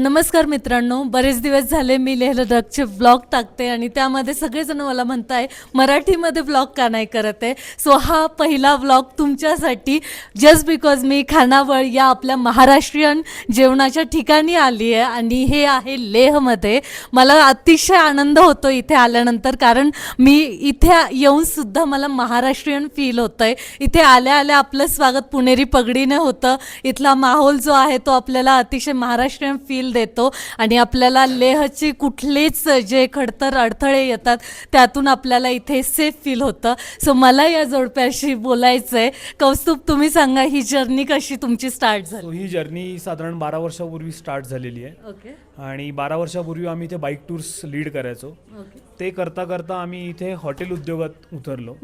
नमस्कार मित्रांनो, बरेच दिवस झाले मी लेह लडाखचे व्लॉग टाकते आणि त्यामध्ये सगळेजण मला म्हणताय मराठीमध्ये व्लॉग का नाही करत आहे. सो हा पहिला व्लॉग तुमच्यासाठी, जस्ट बिकॉज मी खानावळ या आपल्या महाराष्ट्रीयन जेवणाच्या ठिकाणी आली आहे आणि हे आहे लेहमध्ये. मला अतिशय आनंद होतो इथे आल्यानंतर, कारण मी इथे येऊनसुद्धा मला महाराष्ट्रीयन फील होतं आहे. इथे आल्या आल्या आपलं स्वागत पुणेरी पगडीने होतं. इथला माहोल जो आहे तो आपल्याला अतिशय महाराष्ट्रीयन फील देतो आणि आपल्याला लेहची कुठलेच जे खडतर अडथळे येतात त्यातून आपल्याला इथे सेफ फील होतं. सो मला या जोडप्याशी बोलायचं आहे. कौस्तुभ, तुम्ही सांगा ही जर्नी कशी तुमची स्टार्ट झाली? ही जर्नी साधारण 12 वर्षापूर्वी स्टार्ट झालेली आहे. ओके आणि 12 वर्षापूर्वी आम्ही इथे बाईक टूर्स लीड करायचो. ओके ते करता करता आम्ही इथे हॉटेल उद्योगात उतरलो.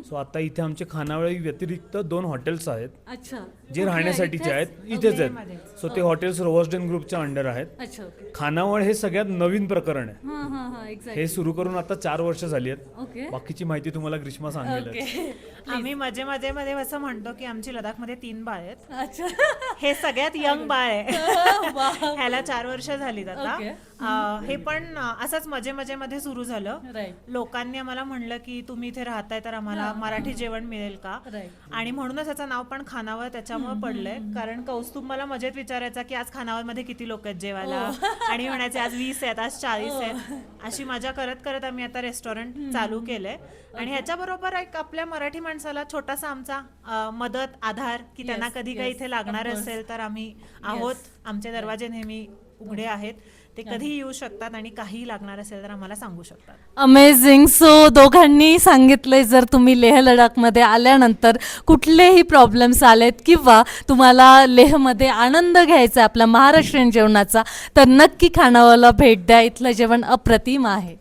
सो आता इथे आमचे खानावळी व्यतिरिक्त 2 हॉटेल्स आहेत अच्छा जे राहण्यासाठीचे आहेत, इथेच आहेत. सो ते हॉटेल्स रोवर्सडेन ग्रुपच्या अंडर आहेत. अच्छा ओके खानावळ हे सगळ्यात नवीन प्रकरण आहे. हां हां हां हे एक्झॅक्टली सुरू करून आता 4 वर्ष झाली आहेत. ओके बाकीची माहिती तुम्हाला ग्रीष्मा सांगेल. ओके आम्ही मध्ये असं म्हणतो की आमची लडाखमध्ये 3 बाळ आहेत. अच्छा हे सगळ्यात यंग बाळ आहे. वाव ह्याला 4 वर्ष झालीत आता. Okay. हे पण असंच मध्ये सुरू झालं. राईट लोकांनी आम्हाला म्हणलं की तुम्ही इथे राहताय तर आम्हाला मराठी जेवण मिळेल का, राईट आणि म्हणूनच याचं नाव पण खानावळ त्याच्यामुळे पडलंय. कारण कौस्तुभ मला मजेत विचारायचा की आज खानावळमध्ये किती लोक आहेत जेवायला, आणि म्हणायचे आज 20 आहेत, आज 40 आहेत. अशी मजा करत करत आम्ही आता रेस्टॉरंट चालू केलंय. आणि ह्याच्याबरोबर एक आपल्या मराठी माणसाला छोटासा आमचा मदत, आधार, की त्यांना कधी काही इथे लागणार असेल तर आम्ही आहोत. आमचे दरवाजे नेहमी उघडे आहेत. ते कधी येऊ शकतात आणि काही लागणार असेल तर आम्हाला सांगू शकतात. अमेझिंग. सो दोघांनी सांगितलंय जर तुम्ही लेह लडाखमध्ये आल्यानंतर कुठलेही प्रॉब्लेम्स आलेत किंवा तुम्हाला लेहमध्ये आनंद घ्यायचा आपल्या महाराष्ट्रीयन जेवणाचा, तर नक्की खानावळला भेट द्या. इथलं जेवण अप्रतिम आहे.